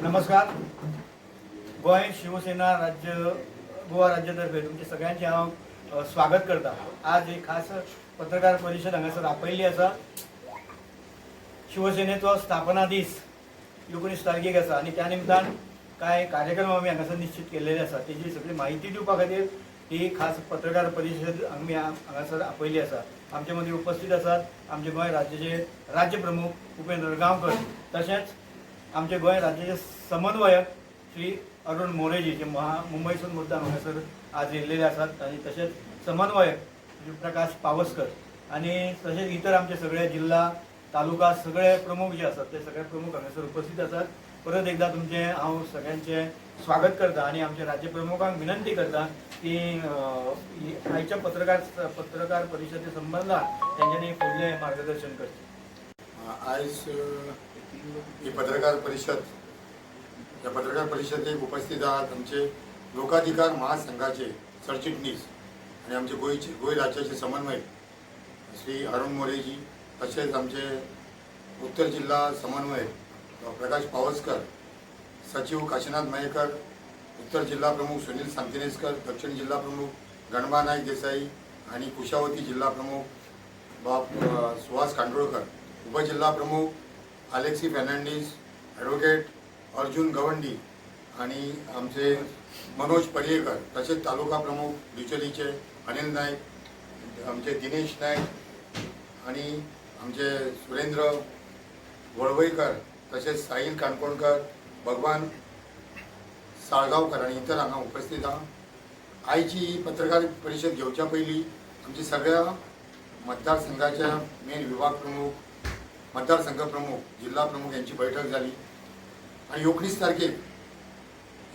नमस्कार. गोय शिवसेना राज्य गोवा राज्यातर्फे तुमचे सगळ्यांचे हांव स्वागत करता. आज एक खास पत्रकार परिषद हांगासर आपयल्ली आसा. शिवसेनेचो स्थापना दीस 19 तारखेक आसा आनी त्या निमतान कांय कार्यक्रम आमी हांगासर निश्चित केल्लेले आसा. तेजी सगळी माहिती दिवपा खातीर ही खास पत्रकार परिषद आमी हांगासर आपयल्ली आसा. आमचे मदीं उपस्थित आसात आमचे गोंय राज्याचे राज्य प्रमुख उपेंद्र गांवकर, तशेंच आमचे गोंय राज्याचे समन्वयक श्री अरुण मोरेजी जे मुंबईसून मुद्दाम हांगासर आज येयल्लेले आसात, आनी तशेंच समन्वयक श्री प्रकाश पावसकर आनी तशेंच इतर आमचे सगळे जिल्हा तालुका सगळे प्रमुख जे आसात ते सगळे प्रमुख हांगासर उपस्थित आसात. परत एकदा तुमचे हांव सगळ्यांचे स्वागत करता आनी आमच्या राज्य प्रमुखांक विनंती करता की आयच्या पत्रकार परिशदे संबंधात तेंच्यांनी फुडलें मार्गदर्शन करचें. आयज ही पत्रकार परिषद या पत्रकार परिषदेक उपस्थित आहात आमचे लोकाधिकार महासंघाचे सरचिटणीस आणि आमचे गोंय राज्याचे समन्वयक श्री अरुण मोरेजी, तसेच आमचे उत्तर जिल्हा समन्वयक प्रकाश पावसकर, सचिव काशीनाथ मयेकर, उत्तर जिल्हा प्रमुख सुनील सांतिनेस्कर, दक्षिण जिल्हा प्रमुख गणबा नाईक देसाई आणि कुशावती जिल्हा प्रमुख सुहास कांडोळकर, उपजिल्हा प्रमुख अलेक्सी फर्नांडीस, ॲडव्होकेट अर्जुन गवंडी आणि आमचे मनोज पर्येकर, तसेच तालुका प्रमुख बिचोलीचे अनिल नाईक, आमचे दिनेश नाईक आणि आमचे सुरेंद्र वळवईकर, तसेच साहिल काणकोणकर, भगवान साळगावकर आणि इतर हांगा उपस्थित आहा. आयची ही पत्रकार परिषद घेवच्या पयलीं आमची सगळ्या मतदारसंघाच्या मेन विभाग प्रमुख, मतदारसंघ प्रमुख, जिल्हा प्रमुख यांची बैठक झाली आणि 19 तारखेक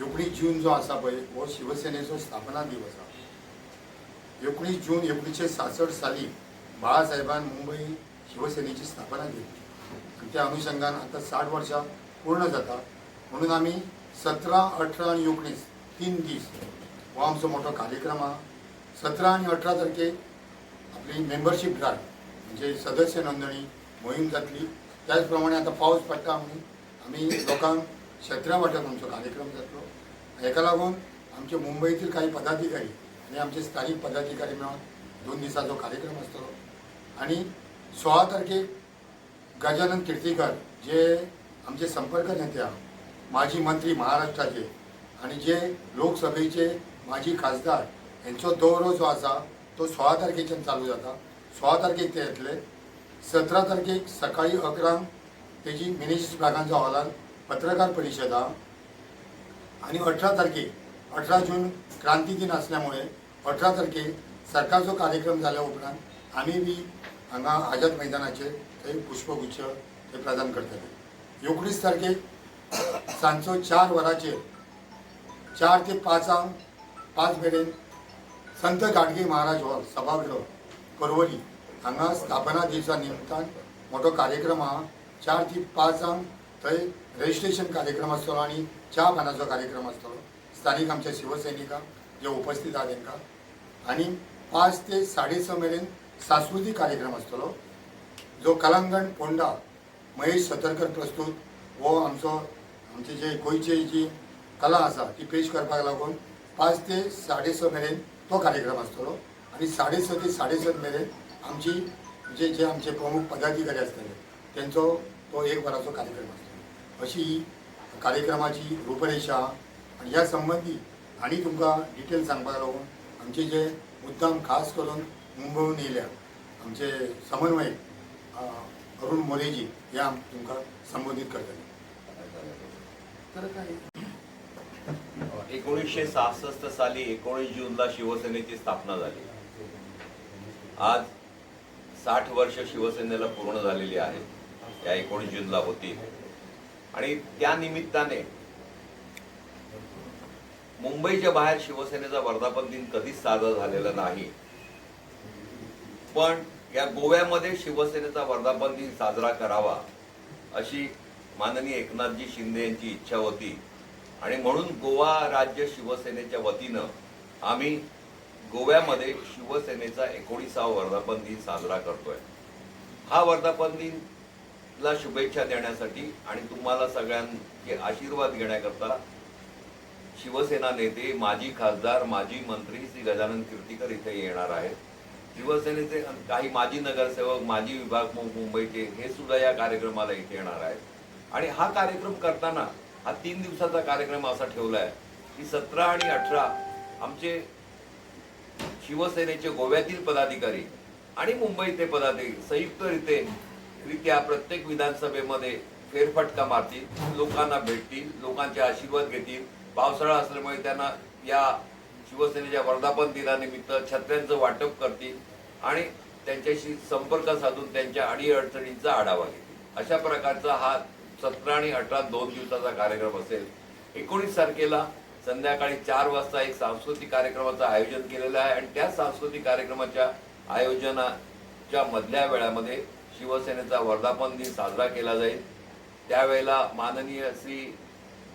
19 जून जो आसा पळय हो शिवसेनेचो स्थापना दिवस आसा. 19 जून 1966 साली बाळासाहेबान मुंबई शिवसेनेची स्थापना केली आणि त्या अनुषंगान आता 60 वर्षां पूर्ण जाता. म्हणून आमी 17, 18 आणि 19 3 दीस हो आमचो मोठो कार्यक्रम आहा. 17 आणि 18 तारखेक आपली मेंबरशीप ड्रायव्ह म्हणजे सदस्य नोंदणी मोहीम जातली. त्याच प्रमाणे आता पावस पडटा म्हणून आमी लोकांक क्षेत्रा वाटप आमचो कार्यक्रम जातलो. हेका लागून आमचे मुंबईतील काही पदाधिकारी आणि आमचे स्थानिक पदाधिकारी मेळून 2 दिसाचो कार्यक्रम आसतलो. आणि 16 तारखेक गजानन कीर्तीकर जे आमचे संपर्क नेते आहा, माजी मंत्री महाराष्ट्राचे आणि जे लोकसभेचे माजी खासदार यांचो दौरो जो आसा तो 16 तारखेच्यान चालू जाता. 16 तारखेक ते येतले. 17 तारखेक सकाळी 11 तेजी मिनेजिस विभागांच्या हॉलान पत्रकार परिषद आहा आणि 18 तारखेक 18 जून क्रांती दिन असल्यामुळे 18 तारखेक सरकारचो कार्यक्रम जाल्या उपरांत आमी बी हांगा आझाद मैदानाचेर थंय पुष्पगुच्छ ते प्रदान करतले. 19 तारखेक सांजचो 4 वरांचेर 4 ते 5 मेरेन संत गाडगे महाराज हॉल सभागृह पर्वरी हांगा स्थापना दिवसा निमतान मोठो कार्यक्रम आहा. 4 ते 5 थंय रजिस्ट्रेशन कार्यक्रम आसतलो आणि च्या पानाचो कार्यक्रम आसतलो. स्थानिक आमच्या शिवसैनिकांक जे उपस्थित आहा तांकां. आणि 5 ते 6:30 मेरेन सांस्कृतिक कार्यक्रम आसतलो जो कलांगण पोंडा महेश सतरकर प्रस्तूत हो आमचे जे गोंयची जी कला आसा ती पेश करपाक लागून 5 ते 6:30 मेरेन तो कार्यक्रम आसतलो. आणि 6:30 ते 7:30 मेरेन आमची जे आमचे प्रमुख पदाधिकारी आसतले त्यांचो तो 1 वराचो कार्यक्रम आसतलो. अशी ही कार्यक्रमाची रूपरेषा. आणि ह्या संबंधी आनी तुमकां डिटेल सांगपाक लागून आमचे जे मुद्दाम खास करून मुंबईहून येयल्या आमचे समन्वयक अरुण मोरेजी हे तुमकां संबोधित करतले. 1966 साली 19 जूनला शिवसेनेची स्थापना झाली. आज 60 वर्ष शिवसेनेला पूर्ण झालेली आहेत. या 19 जूनला होती आणि त्या निमित्ताने मुंबईच्या बाहेर शिवसेनेचा वर्धापन दिन कधीच साजरा झालेला नाही. पण या गोव्यामध्ये शिवसेनेचा वर्धापन दिन साजरा करावा अशी माननीय एकनाथजी शिंदे यांची इच्छा होती आणि म्हणून गोवा राज्य शिवसेनेच्या वतीनं आम्ही गोव्यामध्ये शिवसेनेचा 19वा वर्धापन दिन साजरा करतोय. हा वर्धापन दिन ला शुभेच्छा देण्यासाठी आणि तुम्हाला सगळ्यांचे आशीर्वाद घेण्याकरता शिवसेना नेते, माजी खासदार, माजी मंत्री श्री गजानन कीर्तीकर इथे येणार आहेत. शिवसेनेचे काही माजी नगरसेवक, माजी विभाग मुंबईचे हे सुद्धा या कार्यक्रमाला इथे येणार आहेत. आणि हा कार्यक्रम करताना हा 3 दिवसाचा कार्यक्रम असा ठेवला आहे की 17 आणि 18 आमचे शिवसेनेचे गोव्यातील पदाधिकारी आणि मुंबईचे पदाधिकारी संयुक्तरित्या प्रत्येक विधानसभेमध्ये फेरफटका मारतील, लोकांना भेटतील, लोकांचे आशीर्वाद घेतील. पावसाळा असल्यामुळे त्यांना या शिवसेनेच्या वर्धापन दिनानिमित्त छत्र्यांचं वाटप करतील आणि त्यांच्याशी संपर्क साधून त्यांच्या अडीअडचणींचा आढावा घेतील. अशा प्रकारचा हा 17 आणि 18 2 दिवसाचा कार्यक्रम असेल. 19 तारखेला संध्याकाळी 4 वाजता एक सांस्कृतिक कार्यक्रमाचं आयोजन केलेलं आहे आणि त्या सांस्कृतिक कार्यक्रमाच्या आयोजनाच्या मधल्या वेळामध्ये शिवसेनेचा वर्धापन दिन साजरा केला जाईल. त्यावेळेला माननीय श्री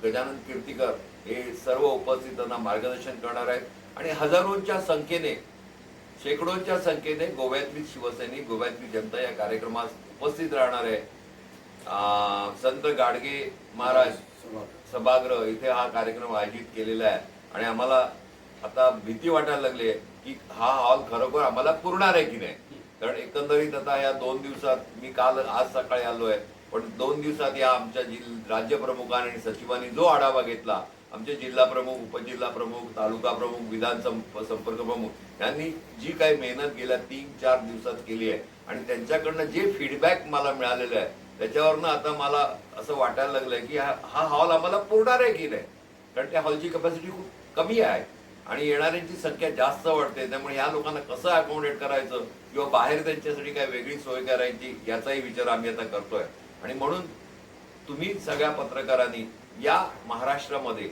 गजानन कीर्तीकर हे सर्व उपस्थितांना मार्गदर्शन करणार आहेत आणि हजारोंच्या संख्येने, शेकडोंच्या संख्येने गोव्यातली शिवसैनिक, गोव्यातली जनता या कार्यक्रमात उपस्थित राहणार आहे. संत गाडगे महाराज सभागृह इथे हा कार्यक्रम आयोजित केलेला आहे आणि आम्हाला आता भीती वाटायला लागली आहे की हा हॉल खरोखर आम्हाला पुरणार आहे की नाही. कारण एकंदरीत आता या 2 दिवसात, मी आज सकाळी आलोय, पण 2 दिवसात या आमच्या राज्य प्रमुखांनी आणि सचिवांनी जो आढावा घेतला, आमचे जिल्हा प्रमुख, उपजिल्हा प्रमुख, तालुका प्रमुख, विधान संपर्क प्रमुख यांनी जी काही मेहनत गेल्या 3-4 दिवसात केली आहे आणि त्यांच्याकडनं जे फीडबॅक मला मिळालेलं आहे त्याच्यावरनं आता मला असं वाटायला लागलंय की हा हॉल आम्हाला पुरणार आहे की नाही. कारण त्या हॉलची कॅपॅसिटी खूप कमी आहे आणि येणाऱ्यांची संख्या जास्त वाढते. त्यामुळे या लोकांना कसं अकोमोडेट करायचं किंवा बाहेर त्यांच्यासाठी काय वेगळी सोय करायची याचाही विचार आम्ही आता करतोय. आणि म्हणून तुम्ही सगळ्या पत्रकारांनी या महाराष्ट्रामध्ये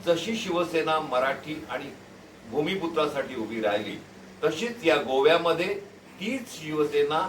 जशी शिवसेना मराठी आणि भूमिपुत्रासाठी उभी राहिली तशीच या गोव्यामध्ये तीच शिवसेना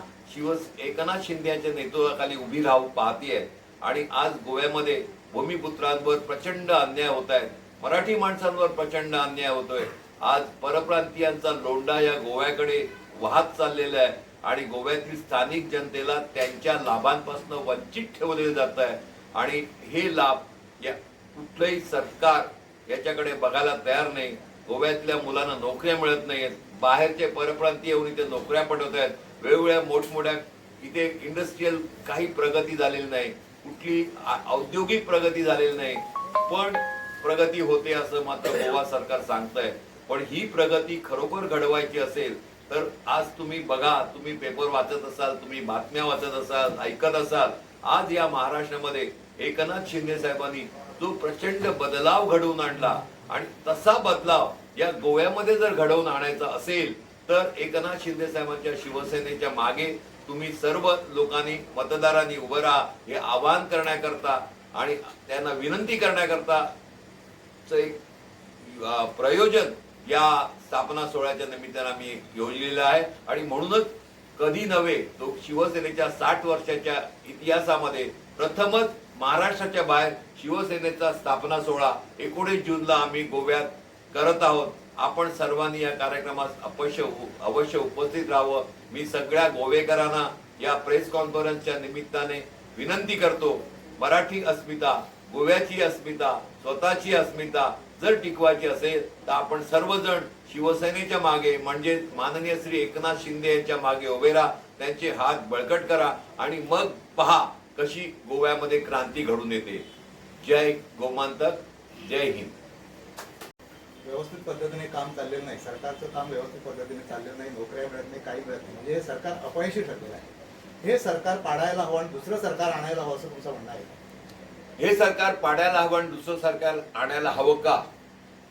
एकनाथ शिंदे यांच्या नेतृत्वाखाली उभी राहू पाहतीये. आणि आज गोव्यामध्ये भूमिपुत्रांवर प्रचंड अन्याय होत आहेत, मराठी माणसांवर प्रचंड अन्याय होतोय. आज परप्रांतीयांचा लोंढा या गोव्याकडे वाहत चाललेला आहे आणि गोव्यातील स्थानिक जनतेला त्यांच्या लाभांपासून वंचित ठेवले जात आहे. आणि हे लाभ या कुठलंही सरकार याच्याकडे बघायला तयार नाही. गोव्यातल्या मुलांना नोकऱ्या मिळत नाहीत, बाहेरचे परप्रांतीय येऊन इथे नोकऱ्या पटवत आहेत. वेगवेगळ्या मोठमोठ्या इथे इंडस्ट्रियल काही प्रगती झालेली नाही, कुठली औद्योगिक प्रगती झालेली नाही, पण प्रगती होते असं मात्र गोवा सरकार सांगतंय. पण ही प्रगती खरोखर घडवायची असेल तर आज तुम्ही बघा, तुम्ही पेपर वाचत असाल, तुम्ही बातम्या वाचत असाल, ऐकत असाल, आज या महाराष्ट्रामध्ये एकनाथ शिंदे साहेबांनी जो प्रचंड बदलाव घडवून आणला आणि तसा बदलाव या गोव्यामध्ये जर घडवून आणायचा असेल तर एकनाथ शिंदे साहेबांच्या शिवसेनेच्या मागे तुम्ही सर्व लोकांनी, मतदारांनी उभं राहा हे आवाहन करण्याकरता आणि त्यांना विनंती करण्याकरता एक प्रयोजन या स्थापना सोहळ्याच्या निमित्तानं आम्ही योजलेलं आहे. आणि म्हणूनच कधी नव्हे तो शिवसेनेच्या 60 वर्षाच्या इतिहासामध्ये प्रथमच महाराष्ट्राच्या बाहेर शिवसेनेचा स्थापना सोहळा 19 जूनला आम्ही गोव्यात करत आहोत. आपण सर्वांनी या कार्यक्रमात अवश्य उपस्थित राहावं. मी सगळ्या गोवेकरांना या प्रेस कॉन्फरन्सच्या निमित्ताने विनंती करतो, मराठी अस्मिता, गोव्याची अस्मिता, स्वतःची अस्मिता जर टिकवायची असेल तर आपण सर्वजण शिवसेनेच्या मागे म्हणजे माननीय श्री एकनाथ शिंदे यांच्या मागे उभे राहा, त्यांचे हात बळकट करा आणि मग पहा कशी गोव्यामध्ये क्रांती घडून येते. जय गोमांतक, जय हिंद. व्यवस्थित पद्धतीने काम चाललेलं नाही, सरकारचं काम व्यवस्थित पद्धतीने चाललेलं नाही, नोकऱ्या मिळत नाही, काही मिळत नाही, म्हणजे हे सरकार अपयशी ठरलेलं आहे. हे सरकार पाडायला हवं आणि दुसरं सरकार आणायला हवं असं तुमचं म्हणणं आहे? हे सरकार पाडायला हवं आणि दुसरं सरकार आणायला हवं का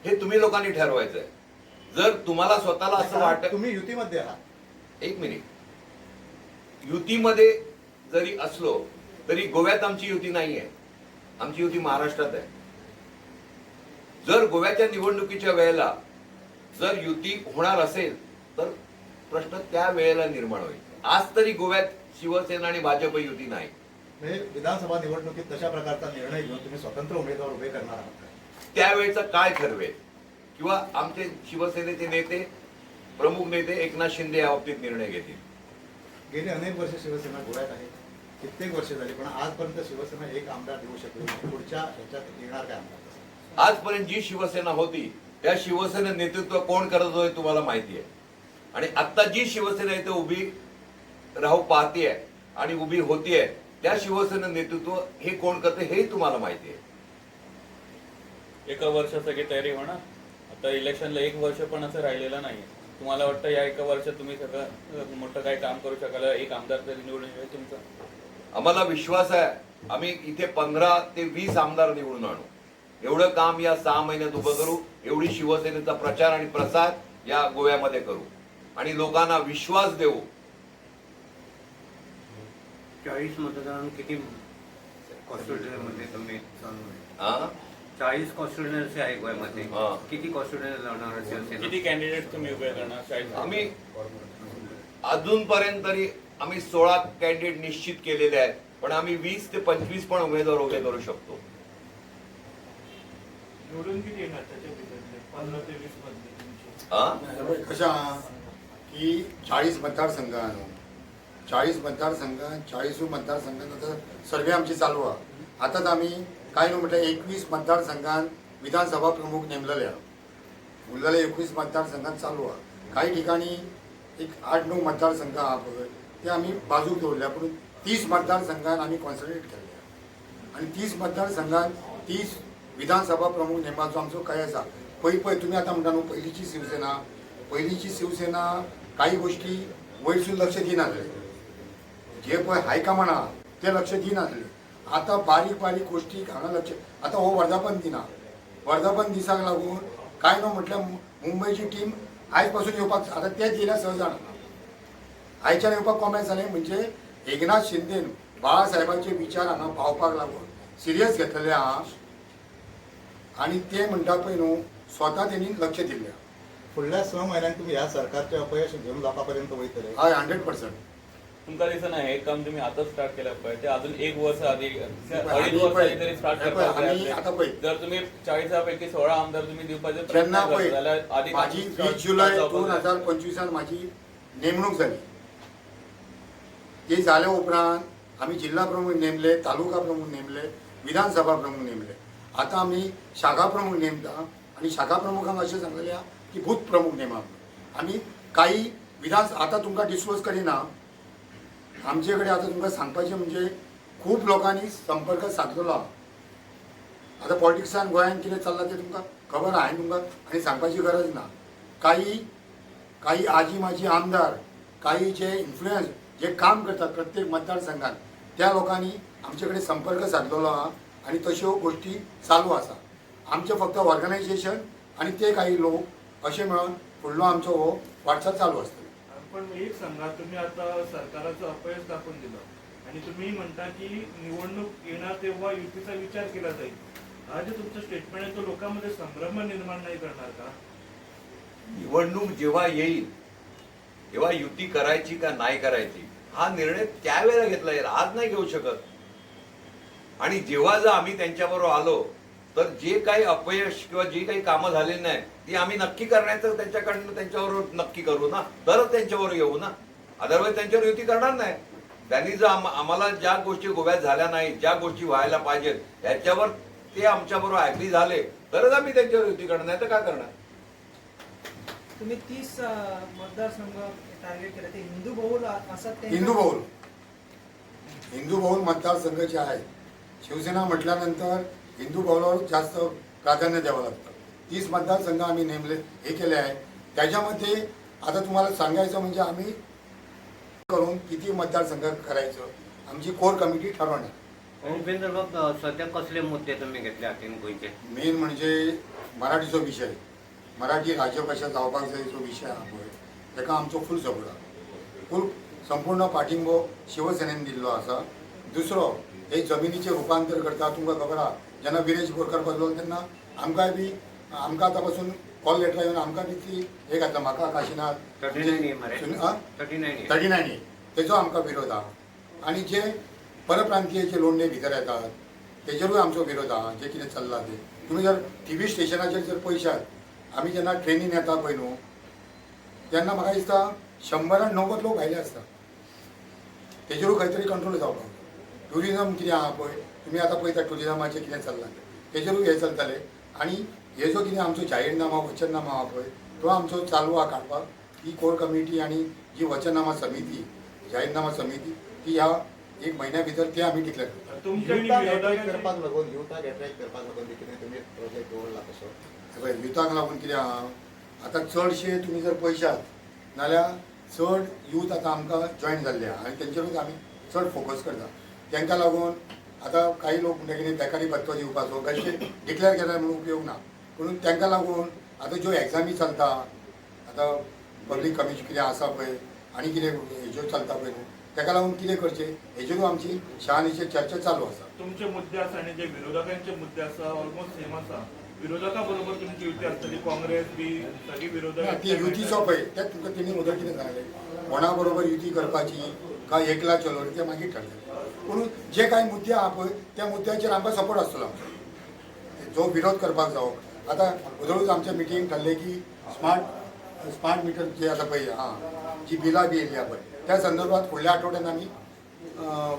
हे तुम्ही लोकांनी ठरवायचंय. जर तुम्हाला स्वतःला असं वाटत, तुम्ही युतीमध्ये आहात, एक मिनिट, युतीमध्ये जरी असलो तरी गोव्यात आमची युती नाहीये, आमची युती महाराष्ट्रात आहे. जर गोव्याच्या निवडणुकीच्या वेळेला जर युती होणार असेल तर प्रश्न त्या वेळेला निर्माण होईल. आज तरी गोव्यात शिवसेना आणि भाजप युती नाही. म्हणजे विधानसभा निवडणुकीत तशा प्रकारचा निर्णय घेऊन तुम्ही स्वतंत्र उमेदवार उभे करणार आहात का? त्यावेळेचा काय ठरवेल किंवा आमचे शिवसेनेचे नेते, प्रमुख नेते एकनाथ शिंदे या बाबतीत निर्णय घेतील. गेली अनेक वर्ष शिवसेना गोव्यात आहे, कित्येक वर्ष झाली पण आजपर्यंत शिवसेना एक आमदार देऊ शकली नाही. पुढच्या ह्याच्यात येणार काय आमदार? आजपर्यंत जी शिवसेना होती त्या शिवसेना नेतृत्व कोण करत होते तुम्हाला माहिती आहे. आणि आता जी शिवसेना इथे उभी राहू पाहतीये आणि उभी होतीये त्या शिवसेना नेतृत्व हे कोण करते हेही तुम्हाला माहिती आहे. एका वर्षासाठी तयारी होणार. आता इलेक्शनला एक वर्ष पण असं राहिलेलं नाही. तुम्हाला वाटतं या एका वर्षात तुम्ही सगळं मोठं काही काम करू शकाल? एक आमदार तरी निवडून येईल तुमचं? आम्हाला विश्वास आहे आम्ही इथे 15 ते 20 आमदार निवडून आणू. एवढं काम या 6 महिन्यात उभं करू. एवढी शिवसेनेचा प्रचार आणि प्रसार या गोव्यामध्ये करू आणि लोकांना विश्वास देऊ. 40 मतदान किती कॉन्स्टिट्युएन्सीमध्ये तुम्ही हा? 40 कॉन्स्टिट्युएन्सी आहे गोव्यामध्ये. हा. किती कॉन्स्टिट्युएन्सी लढणार शिवसेना? किती कॅन्डिडेट तुम्ही उभे करणार? 40? आम्ही अजूनपर्यंत तरी आम्ही 16 कॅन्डिडेट निश्चित केलेले आहेत पण आम्ही 20 ते 25 पण उमेदवार उभे करू शकतो. निवडून किती येणार त्याच्या भितरले 15 ते 20 मध्ये तुमचे? हा? कशा की 40 मतदारसंघ आणू. 40 मतदारसंघ 40 मतदारसंघात आता सर्वे आमची चालू आहे. आताच आम्ही काय न म्हटलं 21 मतदारसंघात विधानसभा प्रमुख नेमलेल्या उरलेल्या 21 मतदारसंघात चालू आहे. काही ठिकाणी एक 8-9 मतदारसंघ ते आम्ही बाजूक दवरल्या पण 30 मतदारसंघात आम्ही कॉन्सन्ट्रेट केले आणि 30 मतदारसंघात 30 विधानसभा प्रमुख नेमपाचो आमचो काय आसा. पळय तुम्ही आता म्हणटा न्हू पहिलीची शिवसेना काही गोष्टी वयरसून लक्ष दिनासले. जे पळय हायकमांड आहा ते लक्ष दिनासले. आता बारीक बारीक गोष्टी हांगा लक्ष. आता हो वर्धापन दिना. वर्धापन दिसाक लागून काय न म्हटल्यार मुंबईची टीम आयज पासून येवपाक आता तेच येयल्या 6 जाण. आयच्यान येवपाक कॉमेंट जालें म्हणजे एकनाथ शिंदेन बाळासाहेबांचे विचार हांगा पावपाक लागून सिरियस घेतलेले आहा आणि ते म्हणटा पळय न्हू स्वता तेणी लक्ष दिल्लें. पुढल्या 6 महिन्यांत तुम्ही या सरकारचे अपयश घेऊन लोकांपर्यंत वयतले? हय 100%. तुमका दिसना हे काम तुम्ही आता स्टार्ट केलं पाहिजे. ते अजून 1 वर्ष आधी 2.5 आम्ही वर्ष पळय, आधी तरी स्टार्ट आम्ही आता करता. पळय. जर तुम्ही 40 पैकी 16 आमदार तुम्ही दिवपाचे जेन्ना पळय आधी माझी 20 जुलै 2025 माझी नेमणूक जाली. ते जाल्या उपरांत आम्ही जिल्हा प्रमुख नेमले, तालुका प्रमुख नेमले, विधानसभा प्रमुख नेमले. आता आम्ही शाखा प्रमुख नेमता आणि शाखा प्रमुखांक अशें सांगलेलें आहा की बूथ प्रमुख नेमा. आम्ही काही आता तुमकां डिस्क्लोज करिना. आमचे कडेन आता तुमकां सांगपाचें म्हणजे खूब लोकांनी संपर्क साधलेलो आहा. आता पॉलिटिक्सान गोंयांत कितें चल्लां तें तुमकां खबर आहा. हांवें तुमकां आनी सांगपाची गरज ना. काही आजी माजी आमदार काही जे इन्फ्लुएन्स जे काम करतात प्रत्येक मतदारसंघात त्या लोकांनी आमचे कडेन संपर्क साधलेलो आहा आणि तश्यो गोष्टी चालू आसा. आमचे फक्त ऑर्गनायझेशन आणि ते काही लोक असे मेळून फुडलो आमचो हो वाटचाल चालू आसतली. पण एक सांगा, तुम्ही आता सरकाराचं अपयश दाखवून दिलं आणि तुम्ही म्हणता की निवडणूक येणार तेव्हा युतीचा विचार केला जाईल. हा जे तुमचं स्टेटमेंट आहे तो लोकांमध्ये संभ्रम निर्माण नाही करणार का? निवडणूक जेव्हा येईल तेव्हा युती करायची का नाही करायची हा निर्णय त्यावेळेला घेतला येईल. आज नाही घेऊ शकत. आणि जेव्हा जर आम्ही त्यांच्याबरोबर आलो तर जे काही अपयश किंवा जी काही कामं झालेली नाही ती आम्ही नक्की करण्याचं त्यांच्याबरोबर नक्की करू ना. तरच त्यांच्याबरोबर येऊ ना. अदरवाईज त्यांच्यावर युती करणार नाही. त्यांनी जर आम्हाला ज्या गोष्टी गोव्यात झाल्या नाही, ज्या गोष्टी व्हायला पाहिजेत त्याच्यावर ते आमच्याबरोबर ऍग्री झाले तरच आम्ही त्यांच्यावर युती करणार, नाही तर काय करणार. तुम्ही 30 मतदारसंघ टार्गेट केले ते हिंदू बहुल असतात. हिंदू बहुल मतदारसंघ जे आहे शिवसेना म्हटल्यानंतर हिंदू बहुलावर जास्त प्राधान्य द्यावं लागतं. 30 मतदारसंघ आम्ही नेमले हे केले आहे. त्याच्यामध्ये आता तुम्हाला सांगायचं म्हणजे आम्ही करून किती मतदारसंघ करायचं आमची कोर कमिटी ठरवणार. उपेंद्र बाब, सध्या कसले मुद्दे तुम्ही घेतले हातीन गोंयचे? मेन म्हणजे मराठीचो विषय. मराठी राज्य कशा जावपाक जाय तो विषय आहा पळय ताका आमचो फूल सपोर्ट आहा. फूल संपूर्ण पाठिंबो शिवसेनेन दिल्लो आसा. दुसरो हे जमिनीचे रुपांतर करता. तुमकां खबर आहा जेन्ना विरेश बोरकार बसलो तेन्ना आमकां आतां पासून कॉल लेटर येवन आमकां बी ती हे घातला म्हाका काशिनाथ 39 तेजो आमकां विरोध आहा. आणि जे परप्रांतीय लोंढे भितर येतात तेजेरूय आमचो विरोध आहा. जे कितें चल्लां ते तुमी जर TV स्टेशनाचेर जर पळयशात आमी जेन्ना ट्रेनीन येता पळय न्हू तेन्ना म्हाका दिसता 100-90 लोक भायले आसता. तेजेरूय खंय तरी कंट्रोल जावपाक. ट्युरिजम कितें आहा पळय तुमी आतां पळयता ट्युरिजमाचें कितें चल्लां तेजेरूय हें चलतलें आनी हे जो कितें आमचो जाहीरनामा वचननामा आहा पळय तो आमचो चालू आहा काडपाक ही कोर कमिटी आनी जी वचननामा समिती जाहीरनामा समिती ती ह्या 1 म्हयन्या भितर ते आमी डिक्लेअर करता. तुमच्या युथाक अट्रॅक्ट विरोधात करपाक लागून कितें तुमी प्रोजेक्ट दवरला कसो पळय युथाक लागून कितें आहा आतां चडशे तुमी जर पळयशात नाल्यार चड यूथ आतां आमकां जॉयन जाल्ले आहा आनी तेंचेरूच आमी चड फोकस करता. तांकां लागून आतां काही लोक म्हणटा कितें बेकारी भत्तो दिवपाचो बेश्टे डिक्लेअर केल्यार म्हणून उपयोग ना पूण तांकां लागून आतां ज्यो एग्जामी चलता आतां पब्लीक कमिशन कितें आसा पळय आनी कितें हेज्यो चलता पळय न्हू ताका लागून कितें करचें हेजेरूय आमची शहानिशेची चर्चा चालू आसा. तुमचे मुद्दे आसा आणि जे विरोधकांचे मुद्दे आसा ऑलमोस्ट सेम आसा. विरोधका बरोबर तुमची युती आसतली काँग्रेस बी सगळी विरोधक ती युतीचो पळय तें तुमकां तेणी उदक कितें सांगलें कोणा बरोबर युती करपाची काय एकला चलोवणी तें मागीर ठरतलें पूण जे कांय मुद्दे आहा पळय त्या मुद्द्याचेर आमकां सपोर्ट आसतलो आमचो जो विरोध करपाक जावप. आतां उदळूच आमच्या मिटींग थारलें की स्मार्ट मिटर जे आतां पळय जी बिलां बी येयली आहा पळय त्या संदर्भात फुडल्या आठवड्यान आमी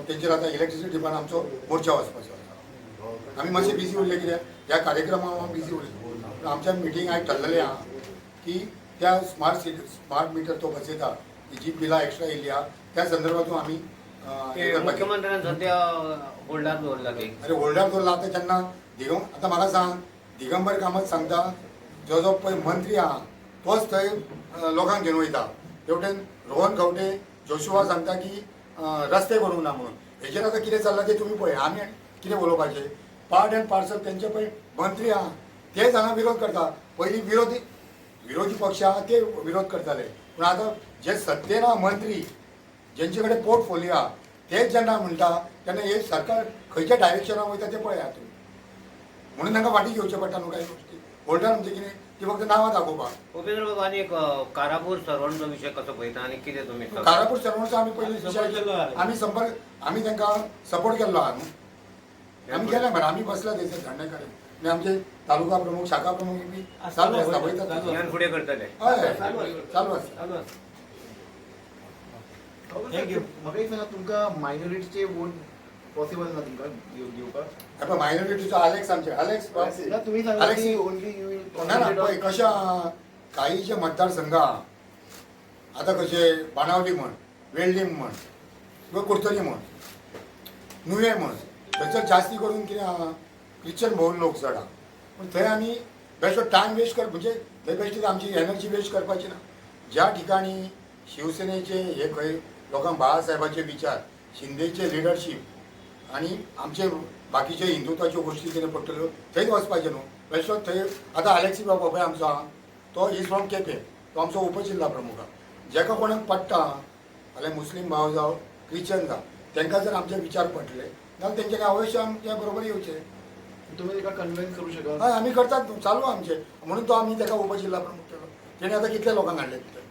तेंचेर आतां इलेक्ट्रिसिटी डिपार्टमेंट आमचो मोर्चा वचपाचो आसा. आमी मातशे बिजी उरले कित्याक ह्या कार्यक्रमाक आमी बिजी उरले आमच्या मिटींग आयज ठरलेलें आहा की त्या स्मार्ट मिटर तो बसयता जी बिलां एक्स्ट्रा येयली आहा त्या संदर्भातून आमी मुख्यमंत्र्यान सध्या होल्डार दवरला ते. अरे होल्डार दवरला आतां जेन्ना आतां म्हाका सांग दिगंबर कामत सांगता जो पळय मंत्री आहा तोच थंय लोकांक घेवन वयता तेवटेन रोहन खंवटे जोशुआ सांगता की रस्ते करूंक ना म्हणून हेजेर आतां कितें चल्लां तें तुमी पळय आमी कितें उलोवपाचें पार्ट एंड पार्सल तेंचे पळय मंत्री आहा तेच हांगा विरोध करता. पयलीं विरोधी पक्ष आहा ते विरोध करताले पूण आतां जे सत्तेन आहा मंत्री जेंचे कडेन पोर्टफोलियो आहा तेच जेन्ना म्हणटा तेन्ना हे सरकार खंयच्या डायरेक्शनाक वयता तें पळयात तुमी म्हणून तांकां फाटीं घेवचें पडटा न्हू कांय गोश्टी. होल्डार म्हणजे कितें ती फक्त नांवां दाखोवपाक. उपेंद्र बाबा आनी एक कारापूर सरवणचो विशय कसो पळयता आनी कितें तुमी कारापूर सरवणचो आमी पयलीं आमी तांकां सपोर्ट केल्लो आहा न्हू आमी केलें मरे आमी बसला थंयसर धरणे कडेन आनी आमचे तालुका प्रमुख शाखा प्रमुख बी चालू आसता पळयता ह्यान फुडें करतले. हय चालू आसता. थँक्यू. म्हाका एक सांगा तुमकां मायनॉरिटीचे वोट पॉसिबल ना तुमकां घेवपाक आता मायनॉरिटीचो अलेक्स आमचे अलेक्स ना तुमी सांगा की ओनली यू विल ना ना पळय कशें आहा काही जे मतदारसंघ आहा आतां कशे बाणावली म्हण वेल्डीम म्हण किंवा कुर्तरी म्हण नुवें म्हण थंयसर जास्ती करून कितें आहा क्रिश्चन भोवन लोक चड आहा पूण थंय आमी बेश्टो टायम वेस्ट कर म्हणजे थंय बेश्टी आमची एनर्जी वेस्ट करपाची ना. ज्या ठिकाणी शिवसेनेचे हे खंय लोकांक बाळासाहेबाचे विचार शिंदेचे लिडरशीप आणि आमचे बाकीचे हिंदुत्वाच्यो गोश्टी कितें पडटल्यो थंयच वचपाचें न्हू बेश्टो थंय आतां अलेक्सी बाबा पळय आमचो आहा तो इज फ्रॉम केपें तो आमचो उपजिल्ला प्रमुख आहा. जेका कोणाक पडटा जाल्यार मुस्लीम भाव जावं क्रिश्चन जावं तांकां जर आमचे विचार पडले जाल्यार तेंच्यानी अवश्य आमच्या बरोबर येवचें. तुम्ही ताका कन्विन्स करू शकता. हय आमी करतात चालू आमचे म्हणून तो आमी ताका उपजिल्ला प्रमुख केलो. तेणे आतां कितल्या लोकांक हाडले भितर.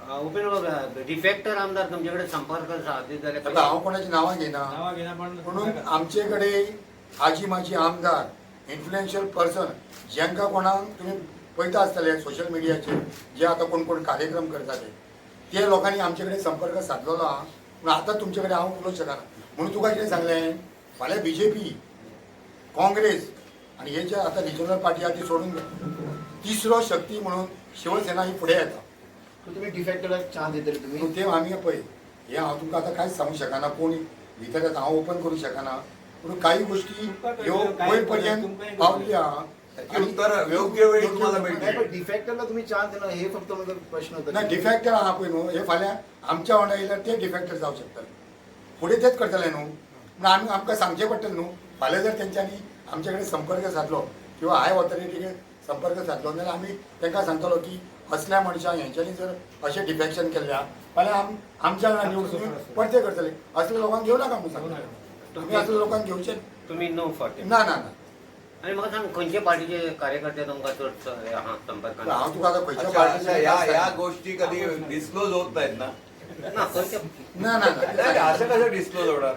उपेंद्र बाबा डिफेक्टर आमदार तुमचे कडेन संपर्क सादीत आतां जाले हांव कोणाची नांवां घेयना नांवां घेना पण म्हणून आमचे कडेन आजी माजी आमदार इन्फ्लुएन्शियल पर्सन जेंकां कोणाक तुमी पळयता आसतले सोशल मिडियाचेर जे आतां कोण कोण कार्यक्रम करताले ते लोकांनी आमचे कडेन संपर्क सादलेलो आहा. पूण आतां तुमचे कडेन हांव उलोवंक शकना म्हणून तुका कितें सांगलें फाल्यां BJP काँग्रेस आनी हे जे आतां रिजनल पार्टी आहा ती सोडून तिसरो शक्ती म्हणून शिवसेना ही फुडें येता. तुम्ही डिफेक्टराक चान्स दितले तुम्ही पूण ते आमी पळय हे हांव तुमकां आतां कांयच सांगूंक शकना कोण भितर येता हांव ओपन करूंक शकना पूण काही गोश्टी ह्यो वयर पर्यंत पावल्यो आहा. उत्तर योग्य वेळी तुम्हाला मिळतील. डिफेक्टरला तुम्ही चान्स दिला हे फक्त माझा प्रश्न होता. ना डिफेक्टर आहा पळय न्हू हे फाल्यां आमच्या वांगडा येयल्यार ते डिफेक्टर जावंक शकतले फुडें तेच करतले न्हू पूण आमी आमकां सांगचें पडटलें न्हू. फाल्यां जर तेंच्यांनी आमचे कडेन संपर्क सादलो किंवा हाय ऑथॉरिटीचे संपर्क सादलो जाल्यार आमी तांकां सांगतलो की असल्या मनशांक हेंच्यांनी जर अशें डिफेक्शन केल्या फाल्यां आमच्या वांगडा निवडून परते करतले. असल्या लोकांक घेवं नाका म्हणून सांगता. तुमी असल्या लोकांक घेवचे तुम्ही नो फॉर ना ना ना. आनी म्हाका सांग खंयचे पार्टीचे कार्यकर्ते तुमकां चड आहा संपर्कान. हांव तुका आतां खंयच्या अच्छा, पार्टीचे या गोष्टी कधी डिस्क्लोज होत नाहीत ना. ना खंयचे ना ना ना नाही, असं कसं डिस्क्लोज होणार